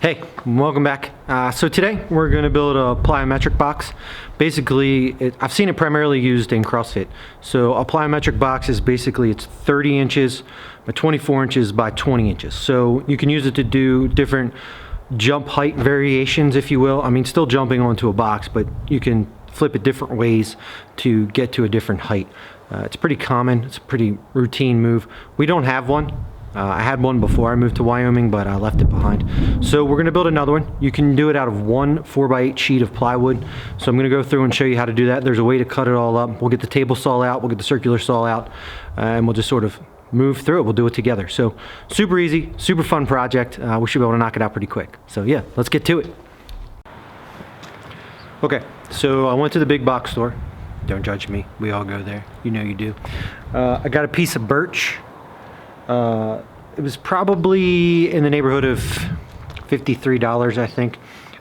Hey, welcome back. So today we're going to build a plyometric box. Basically, I've seen it primarily used in CrossFit. So a plyometric box is basically, it's 30 inches by 24 inches by 20 inches. So you can use it to do different jump height variations, if you will. I mean, still jumping onto a box, but you can flip it different ways to get to a different height. It's pretty common. It's a pretty routine move. We don't have one. I had one before I moved to Wyoming, but I left it behind. So we're gonna build another one. You can do it out of one 4x8 sheet of plywood. So I'm gonna go through and show you how to do that. There's a way to cut it all up. We'll get the table saw out, we'll get the circular saw out, and we'll just sort of move through it. We'll do it together. So super easy, super fun project. We should be able to knock it out pretty quick. So yeah, let's get to it. Okay, so I went to the big box store. Don't judge me, we all go there. You know you do. I got a piece of birch. It was probably in the neighborhood of $53, I think.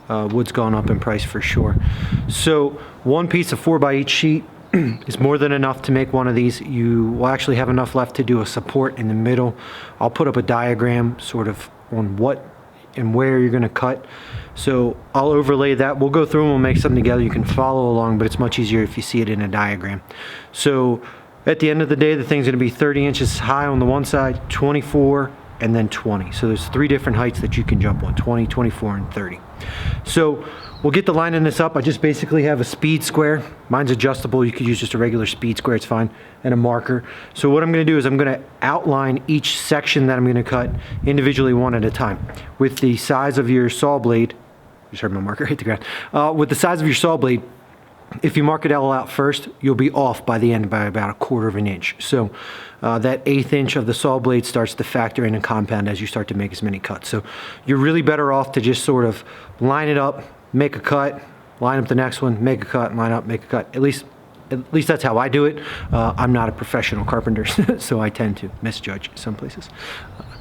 Wood's gone up in price for sure. So one piece of 4x8 sheet is more than enough to make one of these. You will actually have enough left to do a support in the middle. I'll put up a diagram sort of on what and where you're going to cut. So I'll overlay that. We'll go through and we'll make something together. You can follow along, but it's much easier if you see it in a diagram. So at the end of the day, the thing's going to be 30 inches high on the one side, 24, and then 20. So there's three different heights that you can jump on, 20, 24, and 30. So we'll get the line in this up. I just basically have a speed square. Mine's adjustable. You could use just a regular speed square. It's fine. And a marker. So what I'm going to do is I'm going to outline each section that I'm going to cut individually one at a time. With the size of your saw blade, you just heard my marker hit the ground. With the size of your saw blade, if you mark it all out first, you'll be off by the end by about 1/4 of an inch. So that 1/8 inch of the saw blade starts to factor in and compound as you start to make as many cuts. So you're really better off to just sort of line it up, make a cut, line up the next one, make a cut, line up, make a cut. At least that's how I do it. I'm not a professional carpenter, so I tend to misjudge some places.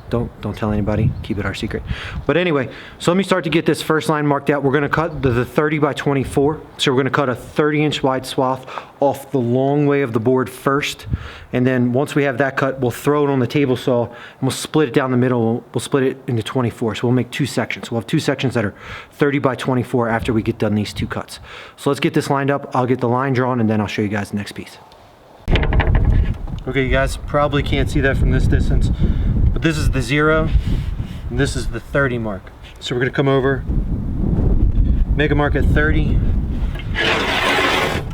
Don't tell anybody, keep it our secret. But anyway, so let me start to get this first line marked out. We're gonna cut the 30 by 24. So we're gonna cut a 30-inch wide swath off the long way of the board first. And then once we have that cut, we'll throw it on the table saw and we'll split it down the middle. We'll split it into 24. So we'll make two sections. We'll have two sections that are 30 by 24 after we get done these two cuts. So let's get this lined up. I'll get the line drawn and then I'll show you guys the next piece. Okay, you guys probably can't see that from this distance, but this is the 0 and this is the 30 mark. So we're gonna come over, make a mark at 30,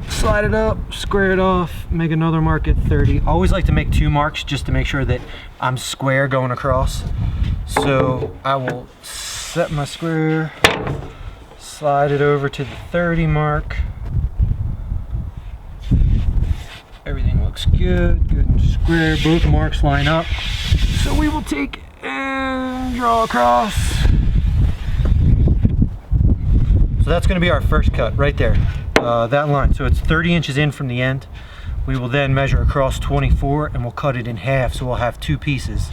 slide it up, square it off, make another mark at 30. I always like to make two marks just to make sure that I'm square going across. So I will set my square, slide it over to the 30 mark. Everything looks good and square, both marks line up. So we will take and draw across. So that's gonna be our first cut right there, that line. So it's 30 inches in from the end. We will then measure across 24 and we'll cut it in half. So we'll have two pieces,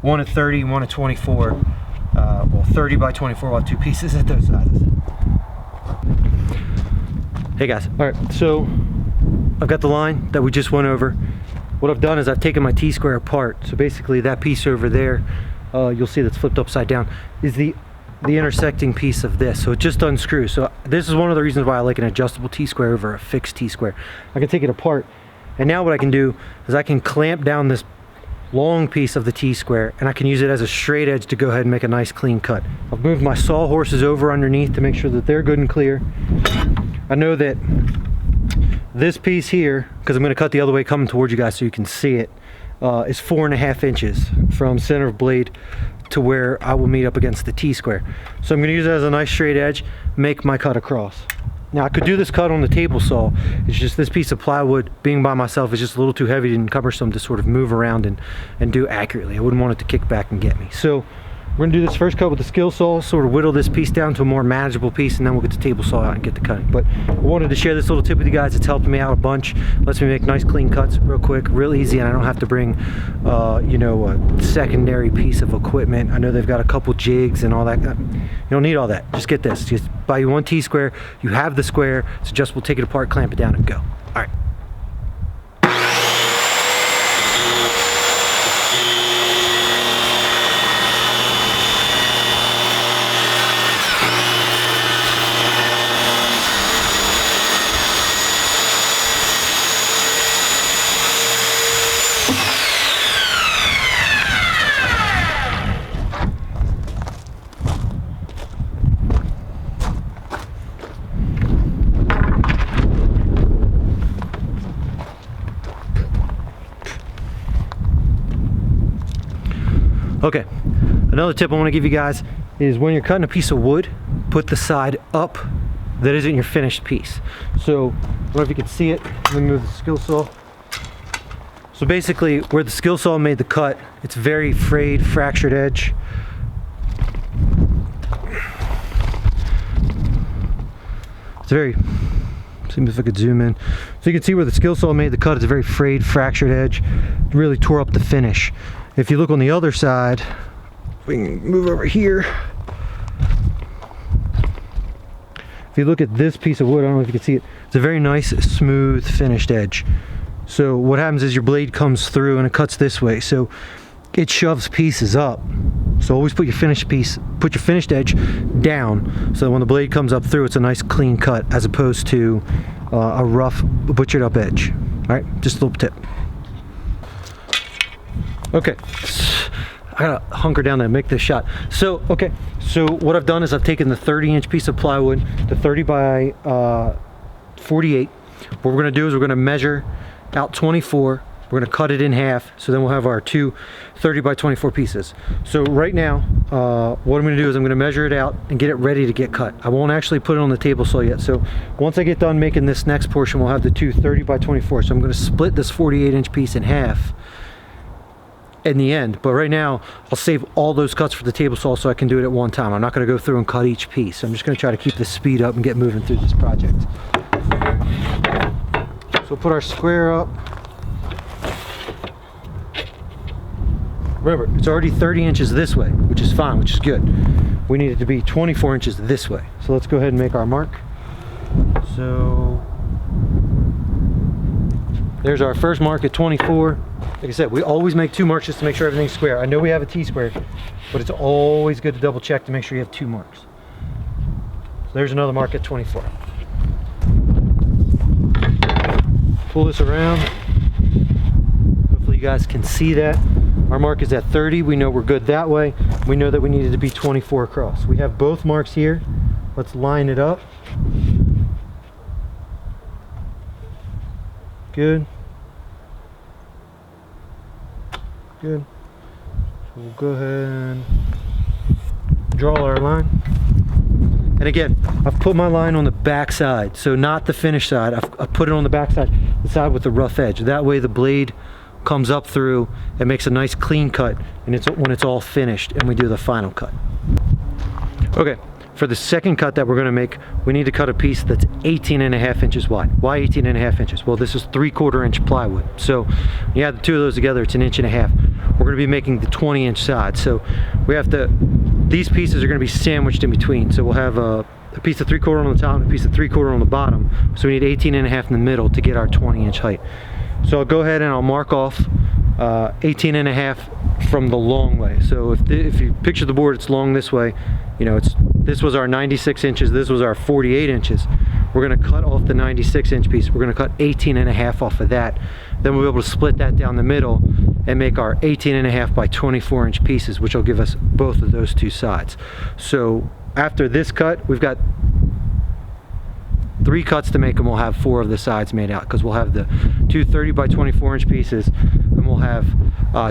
one at 30, one at 24. Well, 30 by 24, we'll have two pieces at those sizes. Hey guys, all right, so I've got the line that we just went over. What I've done is I've taken my T-square apart. So basically that piece over there, you'll see that's flipped upside down, is the intersecting piece of this. So it just unscrews. So this is one of the reasons why I like an adjustable T-square over a fixed T-square. I can take it apart, and now what I can do is I can clamp down this long piece of the T-square and I can use it as a straight edge to go ahead and make a nice clean cut. I've moved my saw horses over underneath to make sure that they're good and clear. I know that this piece here, because I'm going to cut the other way coming towards you guys so you can see it, is 4.5 inches from center of blade to where I will meet up against the T-square. So I'm going to use it as a nice straight edge, make my cut across. Now I could do this cut on the table saw. It's just this piece of plywood, being by myself, is just a little too heavy and cumbersome to sort of move around and do accurately. I wouldn't want it to kick back and get me. So we're gonna do this first cut with the skill saw, sort of whittle this piece down to a more manageable piece, and then we'll get the table saw out and get the cutting. But I wanted to share this little tip with you guys. It's helped me out a bunch. Lets me make nice clean cuts real quick, real easy, and I don't have to bring you know, a secondary piece of equipment. I know they've got a couple jigs and all that. You don't need all that. Just get this. Just buy you one T-square. You have the square. It's adjustable. Take it apart, clamp it down, and go. All right. Okay, another tip I want to give you guys is when you're cutting a piece of wood, put the side up that isn't your finished piece. So, I don't know if you can see it. Let me move the skill saw. So basically, where the skill saw made the cut, it's very frayed, fractured edge. It's very, see if I could zoom in. So you can see where the skill saw made the cut, it's a very frayed, fractured edge. It really tore up the finish. If you look on the other side, we can move over here. If you look at this piece of wood, I don't know if you can see it, it's a very nice, smooth, finished edge. So what happens is your blade comes through and it cuts this way, so it shoves pieces up. So always put your finished piece, put your finished edge down, so that when the blade comes up through, it's a nice clean cut as opposed to a rough, butchered up edge. All right, just a little tip. Okay, I gotta hunker down there and make this shot. So, okay, so what I've done is I've taken the 30-inch piece of plywood, the 30 by 48. What we're gonna do is we're gonna measure out 24. We're gonna cut it in half, so then we'll have our two 30 by 24 pieces. So right now, what I'm gonna do is I'm gonna measure it out and get it ready to get cut. I won't actually put it on the table saw yet. So once I get done making this next portion, we'll have the two 30 by 24. So I'm gonna split this 48-inch piece in half in the end, but right now I'll save all those cuts for the table saw so I can do it at one time. I'm not gonna go through and cut each piece. I'm just gonna try to keep the speed up and get moving through this project. So we'll put our square up. Remember, it's already 30 inches this way, which is fine, which is good. We need it to be 24 inches this way. So let's go ahead and make our mark. So there's our first mark at 24. Like I said, we always make two marks just to make sure everything's square. I know we have a T-square, but it's always good to double check to make sure you have two marks. So there's another mark at 24. Pull this around. Hopefully you guys can see that. Our mark is at 30. We know we're good that way. We know that we needed to be 24 across. We have both marks here. Let's line it up. Good. Good. So we'll go ahead and draw our line. And again, I've put my line on the back side, so not the finished side. I've put it on the back side, the side with the rough edge. That way the blade comes up through and makes a nice clean cut, and it's when it's all finished and we do the final cut. Okay, for the second cut that we're going to make, we need to cut a piece that's 18.5 inches wide. Why 18.5 inches? Well, this is 3/4 inch plywood, so when you add the two of those together, it's 1.5 inches. We're going to be making the 20-inch side, so we have to, these pieces are going to be sandwiched in between. So we'll have a piece of 3/4 on the top and a piece of 3/4 on the bottom, so we need 18.5 in the middle to get our 20-inch height. So I'll go ahead and I'll mark off 18.5 from the long way. So if you picture the board, it's long this way. You know, this was our 96 inches, this was our 48 inches. We're gonna cut off the 96-inch piece. We're gonna cut 18.5 off of that. Then we'll be able to split that down the middle and make our 18.5 by 24-inch pieces, which will give us both of those two sides. So after this cut, we've got 3 cuts to make, and we'll have 4 of the sides made out, because we'll have the two 30 by 24-inch pieces, and we'll have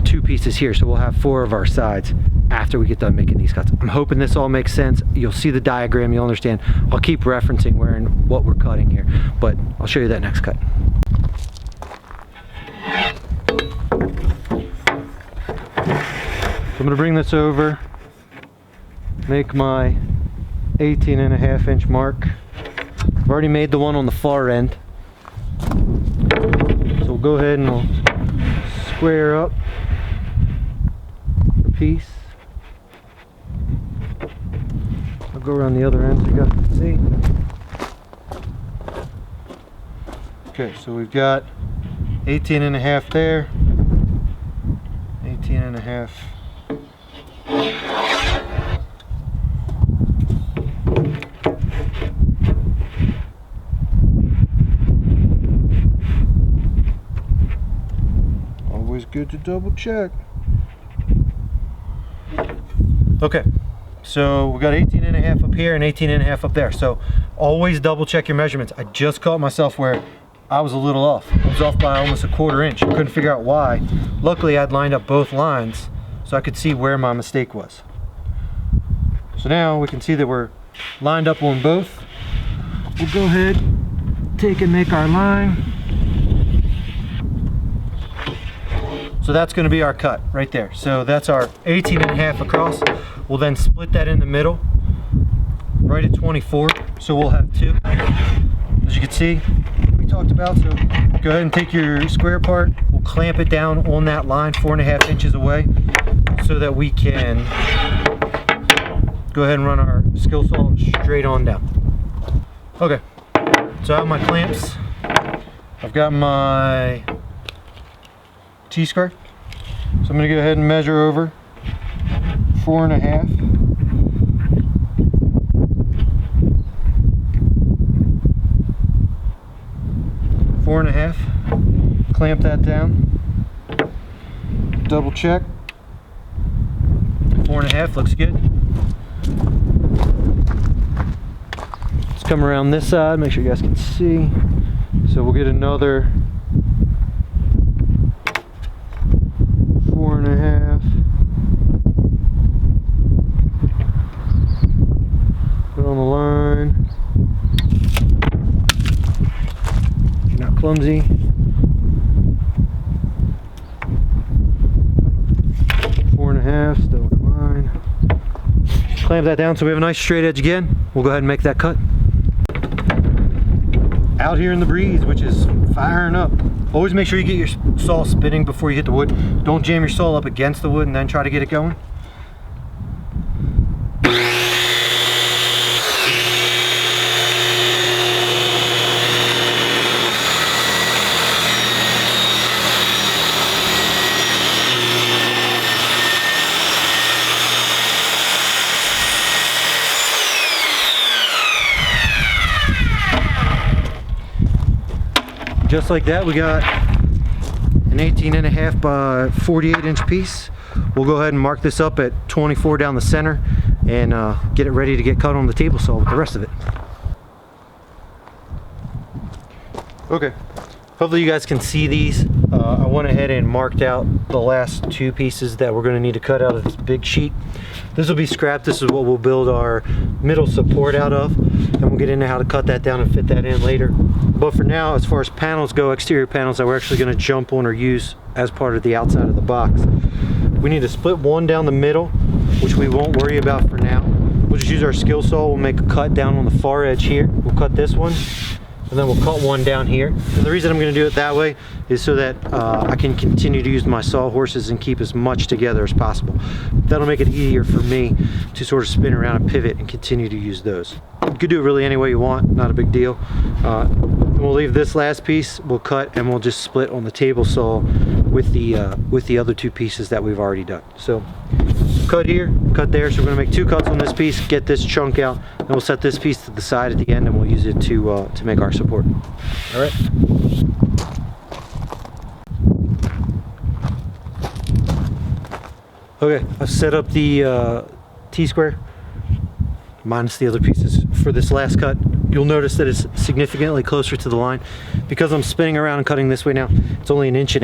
2 pieces here, so we'll have 4 of our sides after we get done making these cuts. I'm hoping this all makes sense. You'll see the diagram, you'll understand. I'll keep referencing where and what we're cutting here, but I'll show you that next cut. So I'm going to bring this over, make my 18.5 inch mark. I've already made the one on the far end, so we'll go ahead and we'll square up the piece. I'll go around the other end so you guys can see. Okay, so we've got 18.5 there, 18.5. Good to double check. Okay, so we got 18.5 up here and 18.5 up there, so always double check your measurements. I just caught myself where I was a little off. I was off by almost 1/4 inch. I couldn't figure out why. Luckily I'd lined up both lines, so I could see where my mistake was. So now we can see that we're lined up on both. We'll go ahead, take and make our line. So that's going to be our cut right there. So that's our 18.5 across. We'll then split that in the middle, right at 24. So we'll have two. As you can see, we talked about. So go ahead and take your square part. We'll clamp it down on that line 4.5 inches away, so that we can go ahead and run our skill saw straight on down. Okay, so I have my clamps. I've got my T-square. So I'm going to go ahead and measure over 4.5. Clamp that down. Double check. 4.5 looks good. Let's come around this side, make sure you guys can see. So we'll get another 4.5. Put on the line. If you're not clumsy. 4.5, still in line. Clamp that down so we have a nice straight edge again. We'll go ahead and make that cut. Out here in the breeze, which is firing up. Always make sure you get your saw spinning before you hit the wood. Don't jam your saw up against the wood and then try to get it going. Just like that, we got an 18.5 by 48 inch piece. We'll go ahead and mark this up at 24 down the center and get it ready to get cut on the table saw with the rest of it. Okay, hopefully you guys can see these. I went ahead and marked out the last two pieces that we're going to need to cut out of this big sheet. This will be scrap. This is what we'll build our middle support out of, and we'll get into how to cut that down and fit that in later. But for now, as far as panels go, exterior panels that we're actually going to jump on or use as part of the outside of the box, we need to split one down the middle, which we won't worry about for now. We'll just use our skill saw. We'll make a cut down on the far edge here. We'll cut this one, and then we'll cut one down here. And the reason I'm going to do it that way is so that I can continue to use my saw horses and keep as much together as possible. That'll make it easier for me to sort of spin around and pivot and continue to use those. You could do it really any way you want, not a big deal. We'll leave this last piece, we'll cut, and we'll just split on the table saw with the other two pieces that we've already done. So cut here, cut there. So we're going to make two cuts on this piece, get this chunk out, and we'll set this piece to the side at the end, and we'll use it to make our support. All right. Okay, I've set up the T-square minus the other pieces for this last cut. You'll notice that it's significantly closer to the line. Because I'm spinning around and cutting this way now, it's only 1.5 inches.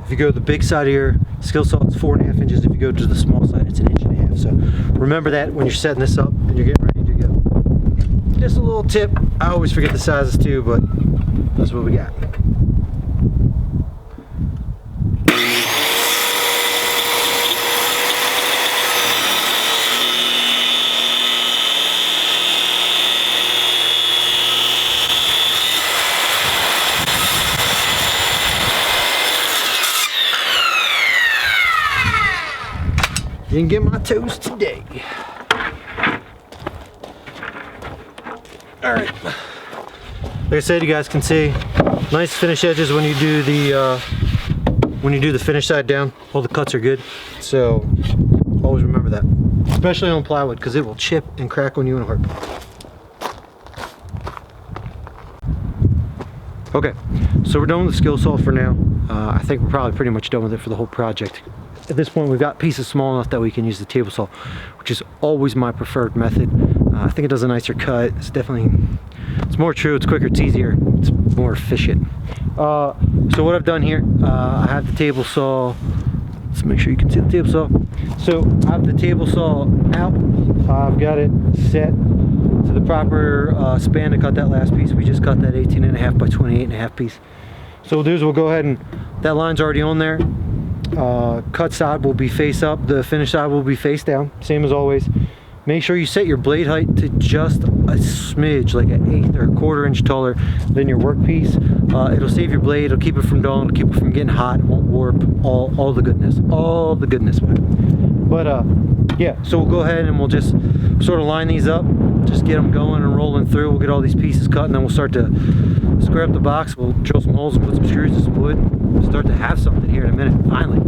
If you go to the big side of your skill saw, it's 4.5 inches. If you go to the small side, it's 1.5 inches. So remember that when you're setting this up and you're getting ready to go. Just a little tip, I always forget the sizes too, but that's what we got. Didn't get my toes today. All right. Like I said, you guys can see nice finish edges when you do the finish side down. All the cuts are good. So always remember that, especially on plywood, because it will chip and crack on you in a heartbeat. Okay, so we're done with the skill saw for now. I think we're probably pretty much done with it for the whole project. At this point, we've got pieces small enough that we can use the table saw, which is always my preferred method. I think it does a nicer cut. It's more true, it's quicker, it's easier, it's more efficient. So what I've done here, I have the table saw Let's make sure you can see the table saw. So I have the table saw out. I've got it set to the proper span to cut that last piece. We just cut that 18.5 by 28.5 piece. So we'll do is we'll go ahead and, that line's already on there. Cut side will be face up, the finished side will be face down, same as always. Make sure you set your blade height to just a smidge, like an 1/8 or a 1/4 inch taller than your workpiece. It'll save your blade, it'll keep it from dulling, it'll keep it from getting hot, it won't warp, all the goodness with it. But yeah, so we'll go ahead and we'll just sort of line these up, just get them going and rolling through. We'll get all these pieces cut, and then we'll start to square up the box. We'll drill some holes and put some screws and some wood. We'll start to have something here in a minute, finally.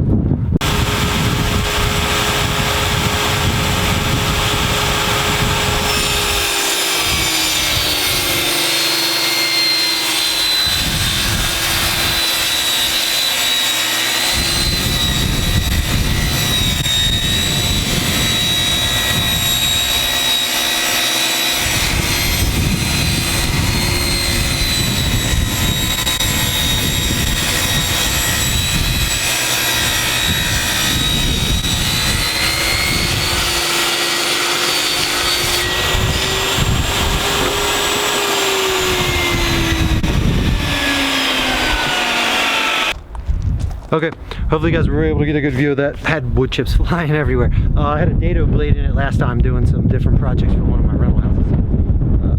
Okay, hopefully you guys were able to get a good view of that. Had wood chips flying everywhere. I had a dado blade in it last time doing some different projects for one of my rental houses.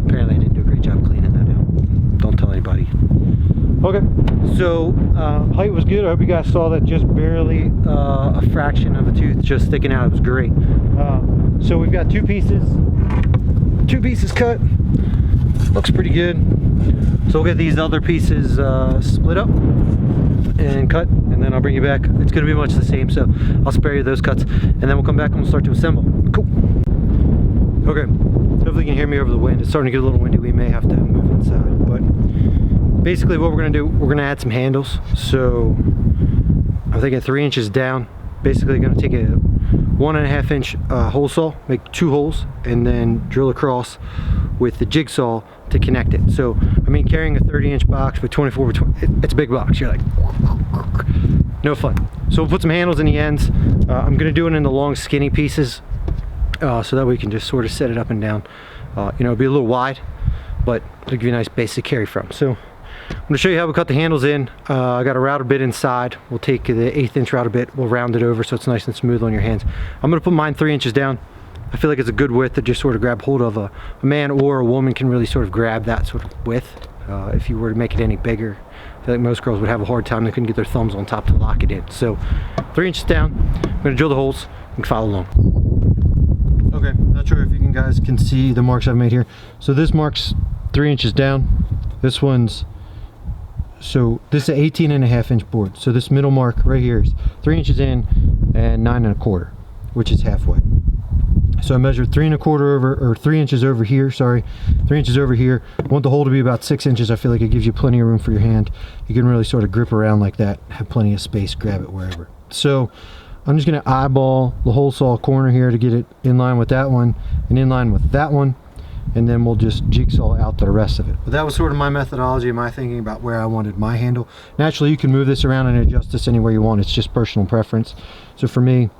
Apparently I didn't do a great job cleaning that out. Don't tell anybody. Okay, so height was good. I hope you guys saw that, just barely a fraction of a tooth just sticking out. It was great. So we've got two pieces cut. Looks pretty good. So we'll get these other pieces split up and cut, and then I'll bring you back. It's going to be much the same, so I'll spare you those cuts, and then we'll come back and we'll start to assemble. Cool. Okay, hopefully you can hear me over the wind. It's starting to get a little windy. We may have to move inside, but basically what we're going to do, we're going to add some handles. So I'm thinking 3 inches down. Basically going to take a 1.5 inch hole saw, make 2 holes, and then drill across with the jigsaw to connect it. So I mean, carrying a 30-inch box with 24 by 20, it's a big box. You're like, no fun. So we'll put some handles in the ends. I'm gonna do it in the long skinny pieces, so that we can just sort of set it up and down. You know, it'll be a little wide, but it'll give you a nice base to carry from. So I'm gonna show you how we cut the handles in. I got a router bit inside. We'll take the 1/8 inch router bit, we'll round it over so it's nice and smooth on your hands. I'm gonna put mine 3 inches down. I feel like it's a good width to just sort of grab hold of. A man or a woman can really sort of grab that sort of width. If you were to make it any bigger, I feel like most girls would have a hard time. They couldn't get their thumbs on top to lock it in. So 3 inches down. I'm gonna drill the holes and follow along. Okay, not sure if you guys can see the marks I've made here. So this mark's 3 inches down. This one's, so this is an 18.5 inch board. So this middle mark right here is 3 inches in and 9 1/4, which is halfway. So I measured 3 1/4 over, or 3 inches over here, sorry, 3 inches over here. I want the hole to be about 6 inches. I feel like it gives you plenty of room for your hand. You can really sort of grip around like that, have plenty of space, grab it wherever. So I'm just gonna eyeball the hole saw corner here to get it in line with that one and in line with that one, and then we'll just jigsaw out the rest of it. But that was sort of my methodology and my thinking about where I wanted my handle. Naturally, you can move this around and adjust this anywhere you want. It's just personal preference. So for me,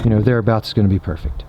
you know, thereabouts is gonna be perfect.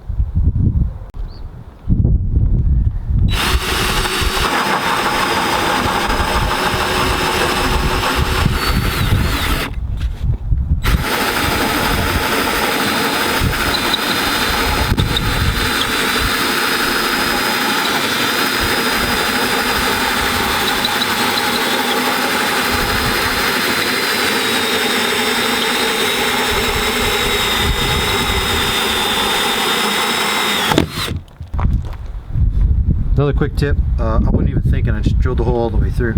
Another quick tip, I wasn't even thinking, I just drilled the hole all the way through.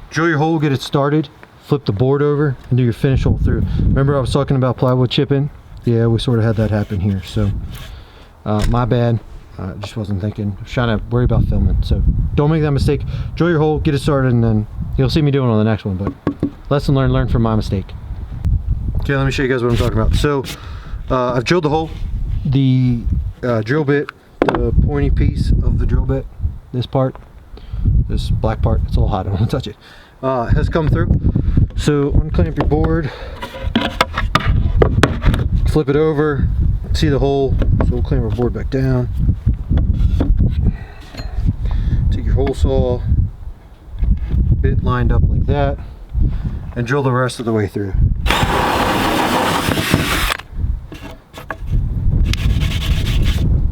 Drill your hole, get it started, flip the board over, and do your finish hole through. Remember I was talking about plywood chipping? Yeah, we sort of had that happen here, so my bad. Just wasn't thinking, trying to worry about filming. So don't make that mistake. Drill your hole, get it started, and then you'll see me doing it on the next one. But lesson learned, learn from my mistake. Okay, let me show you guys what I'm talking about. So I've drilled the hole. The drill bit, the pointy piece of the drill bit, this part, this black part, it's all hot, I don't want to touch it, has come through. So unclamp your board, flip it over, see the hole, so we'll clamp our board back down. Take your hole saw, bit lined up like that, and drill the rest of the way through.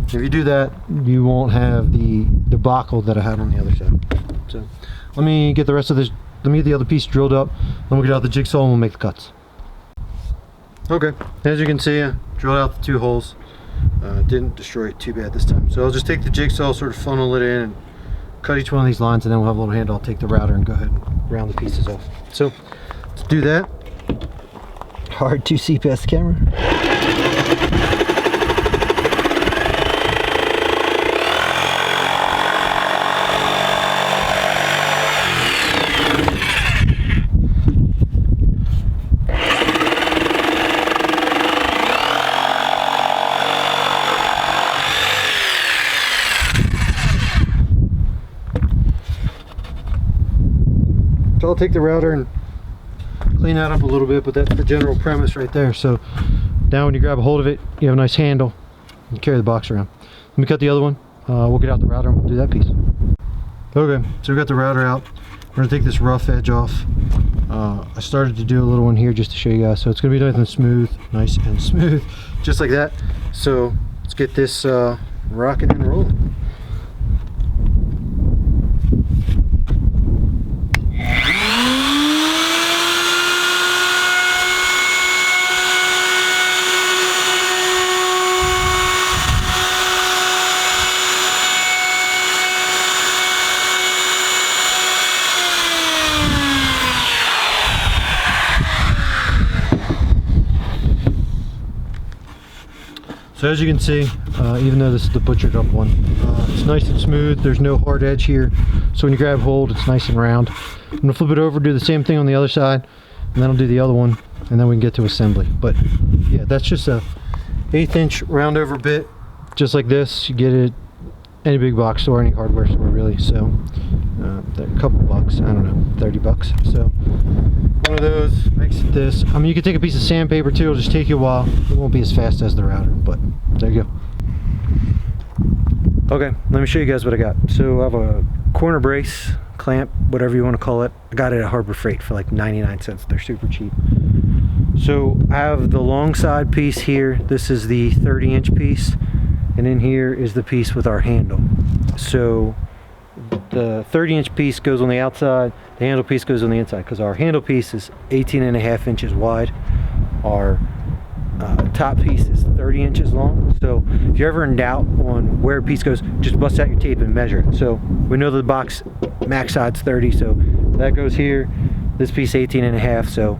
If you do that, you won't have the debacle that I had on the other side. So let me get the rest of this, let me get the other piece drilled up, then we'll get out the jigsaw and we'll make the cuts. Okay, as you can see, I drilled out the 2 holes. Didn't destroy it too bad this time. So I'll just take the jigsaw, sort of funnel it in, and cut each one of these lines, and then we'll have a little handle. I'll take the router and go ahead and round the pieces off. So let's do that. Hard to see past the camera. So I'll take the router and clean that up a little bit, but that's the general premise right there. So now when you grab a hold of it, you have a nice handle. You carry the box around. Let me cut the other one. We'll get out the router and we'll do that piece. Okay, so we got the router out. We're gonna take this rough edge off. I started to do a little one here just to show you guys. So it's gonna be nice and smooth, just like that. So let's get this rocking and rolling. So as you can see, even though this is the butchered up one, it's nice and smooth. There's no hard edge here. So when you grab hold, it's nice and round. I'm gonna flip it over, do the same thing on the other side, and then I'll do the other one, and then we can get to assembly. But yeah, that's just a 1/8 inch round over bit, just like this. You get it any big box store, any hardware store really. So a couple bucks, I don't know, 30 bucks. So one of those makes it this. I mean, you could take a piece of sandpaper too, it'll just take you a while. It won't be as fast as the router, but there you go. Okay, let me show you guys what I got. So I have a corner brace, clamp, whatever you want to call it. I got it at Harbor Freight for like 99 cents. They're super cheap. So I have the long side piece here. This is the 30-inch piece. And in here is the piece with our handle. So the 30-inch piece goes on the outside, the handle piece goes on the inside, because our handle piece is 18.5 inches wide. Our top piece is 30 inches long. So if you're ever in doubt on where a piece goes, just bust out your tape and measure it. So we know the box max side's 30, so that goes here. This piece 18.5, so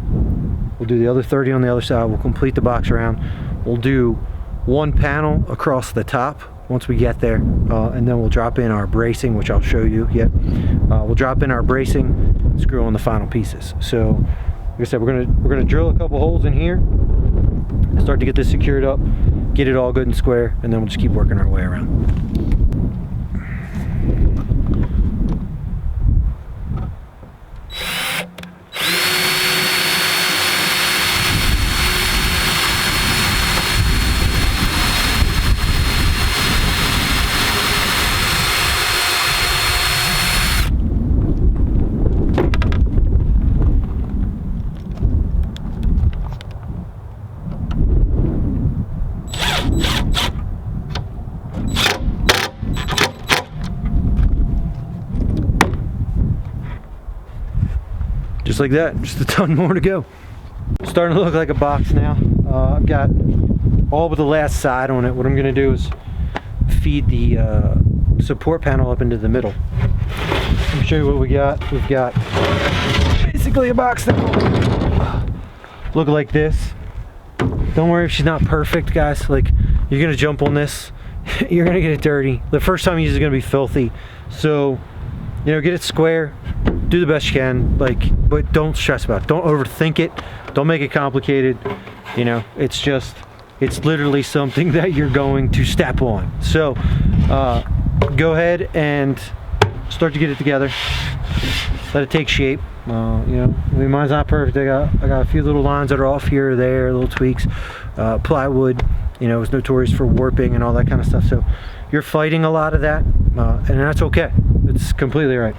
we'll do the other 30 on the other side. We'll complete the box around. We'll do one panel across the top once we get there, and then we'll drop in our bracing, which I'll show you yet. We'll drop in our bracing, screw on the final pieces. So like I said, we're gonna drill a couple holes in here, start to get this secured up, get it all good and square, and then we'll just keep working our way around. Just like that, just a ton more to go. Starting to look like a box now. I've got all but the last side on it. What I'm gonna do is feed the support panel up into the middle. Let me show you what we got. We've got basically a box that will look like this. Don't worry if she's not perfect, guys. Like, you're gonna jump on this, you're gonna get it dirty. The first time you use it is gonna be filthy. So, you know, get it square, do the best you can, like, but don't stress about it. Don't overthink it. Don't make it complicated. You know, it's literally something that you're going to step on. So, go ahead and start to get it together. Let it take shape. You know, I mean, mine's not perfect. I got a few little lines that are off here or there, little tweaks, Plywood, you know, is notorious for warping and all that kind of stuff. So you're fighting a lot of that, and that's okay. It's completely all right.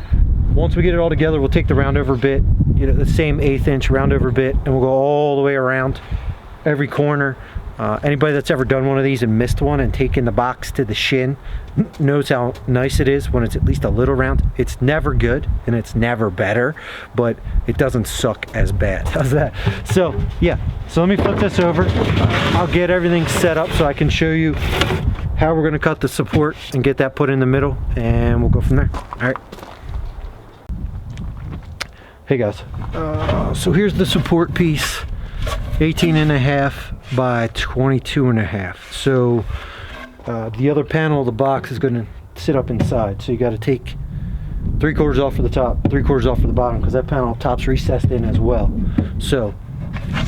Once we get it all together, we'll take the round over bit, you know, the same 1/8 inch round over bit, and we'll go all the way around every corner. Anybody that's ever done one of these and missed one and taken the box to the shin knows how nice it is when it's at least a little round. It's never good and it's never better, but it doesn't suck as bad. How's that? So yeah, so let me flip this over. I'll get everything set up so I can show you how we're gonna cut the support and get that put in the middle, and we'll go from there. All right. Hey guys, so here's the support piece. 18.5 by 22.5. So the other panel of the box is going to sit up inside. So you got to take 3/4 off for the top, 3/4 off for the bottom, because that panel up top's recessed in as well. So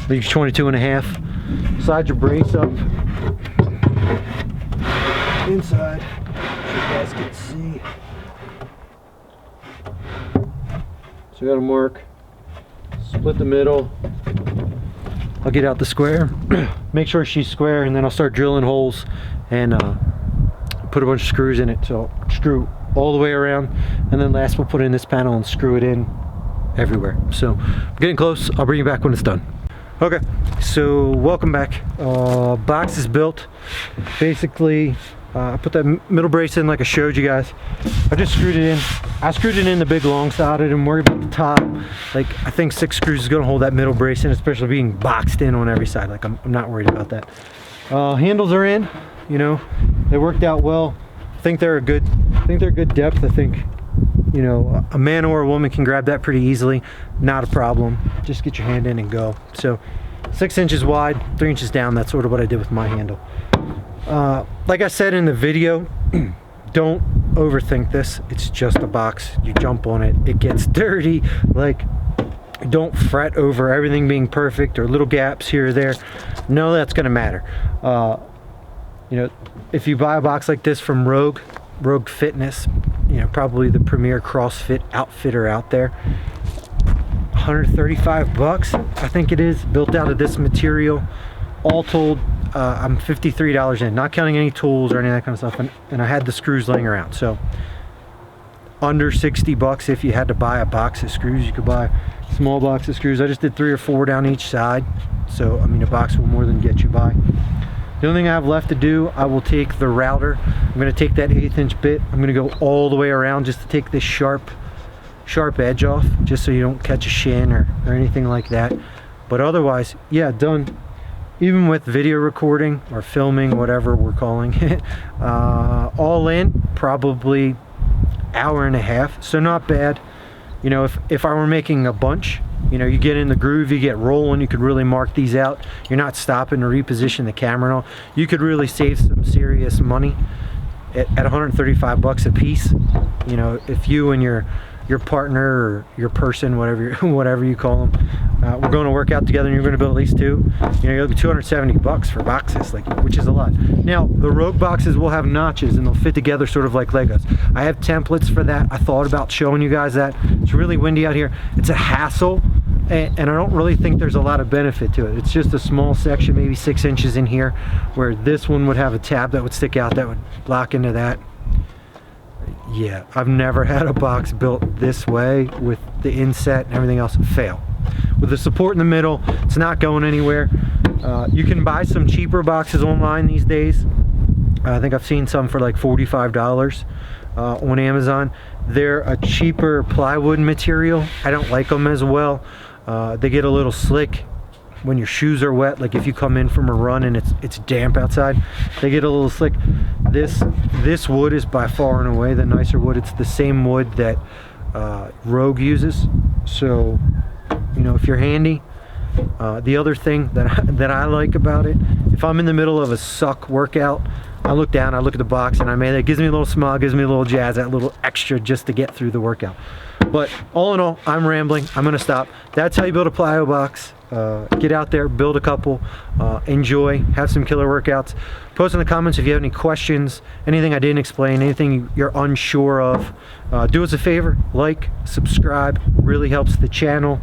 leaves 22.5. Slide your brace up inside so you guys can see. So we got to mark, split the middle. I'll get out the square, make sure she's square, and then I'll start drilling holes and put a bunch of screws in it. So I'll screw all the way around, and then last we'll put in this panel and screw it in everywhere. So I'm getting close. I'll bring you back when it's done. Okay, so welcome back. Box is built. Basically, I put that middle brace in like I showed you guys. I just screwed it in. I screwed it in the big long side. I didn't worry about the top. Like, I think 6 screws is gonna hold that middle brace in, especially being boxed in on every side. Like, I'm not worried about that. Handles are in, you know, they worked out well. I think they're good depth. I think, you know, a man or a woman can grab that pretty easily. Not a problem. Just get your hand in and go. So 6 inches wide, 3 inches down. That's sort of what I did with my handle. Like I said in the video, don't overthink this. It's just a box. You jump on it, it gets dirty. Like, don't fret over everything being perfect or little gaps here or there. None of that's gonna matter. You know, if you buy a box like this from Rogue Fitness, you know, probably the premier CrossFit outfitter out there, 135 bucks, I think it is, built out of this material. All told, I'm $53 in, not counting any tools or any of that kind of stuff, and I had the screws laying around. So under 60 bucks if you had to buy a box of screws. You could buy a small box of screws. I just did 3 or 4 down each side. So, I mean, a box will more than get you by. The only thing I have left to do, I will take the router. I'm gonna take that 1/8 inch bit. I'm gonna go all the way around just to take this sharp edge off, just so you don't catch a shin or anything like that. But otherwise, yeah, done. Even with video recording or filming, whatever we're calling it, all in, probably 1.5 hours. So not bad. You know, if I were making a bunch, you know, you get in the groove, you get rolling, you could really mark these out. You're not stopping to reposition the camera and all. You could really save some serious money at 135 bucks a piece. You know, if you and your partner or your person, whatever you call them, we're going to work out together and you're going to build at least 2, you know, you'll get 270 bucks for boxes, like, which is a lot. Now, the Rogue boxes will have notches and they'll fit together sort of like Legos. I have templates for that. I thought about showing you guys that. It's really windy out here. It's a hassle, and I don't really think there's a lot of benefit to it. It's just a small section, maybe 6 inches in here, where this one would have a tab that would stick out that would lock into that. Yeah, I've never had a box built this way with the inset and everything else fail. With the support in the middle, it's not going anywhere. You can buy some cheaper boxes online these days. I think I've seen some for like $45 on Amazon. They're a cheaper plywood material. I don't like them as well. They get a little slick when your shoes are wet. Like if you come in from a run and it's damp outside, they get a little slick. This wood is by far and away the nicer wood. It's the same wood that Rogue uses. So, you know, if you're handy. The other thing that I like about it, if I'm in the middle of a suck workout, I look down, I look at the box, and it gives me a little smile, gives me a little jazz, that little extra just to get through the workout. But all in all, I'm rambling. I'm gonna stop. That's how you build a plyo box. Get out there, build a couple, enjoy, have some killer workouts. Post in the comments if you have any questions, anything I didn't explain, anything you're unsure of. Do us a favor, like, subscribe, really helps the channel.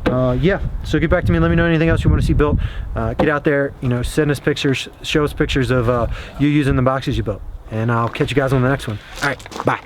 Yeah, so get back to me, let me know anything else you want to see built. Get out there, you know, send us pictures, show us pictures of you using the boxes you built, and I'll catch you guys on the next one. All right, bye.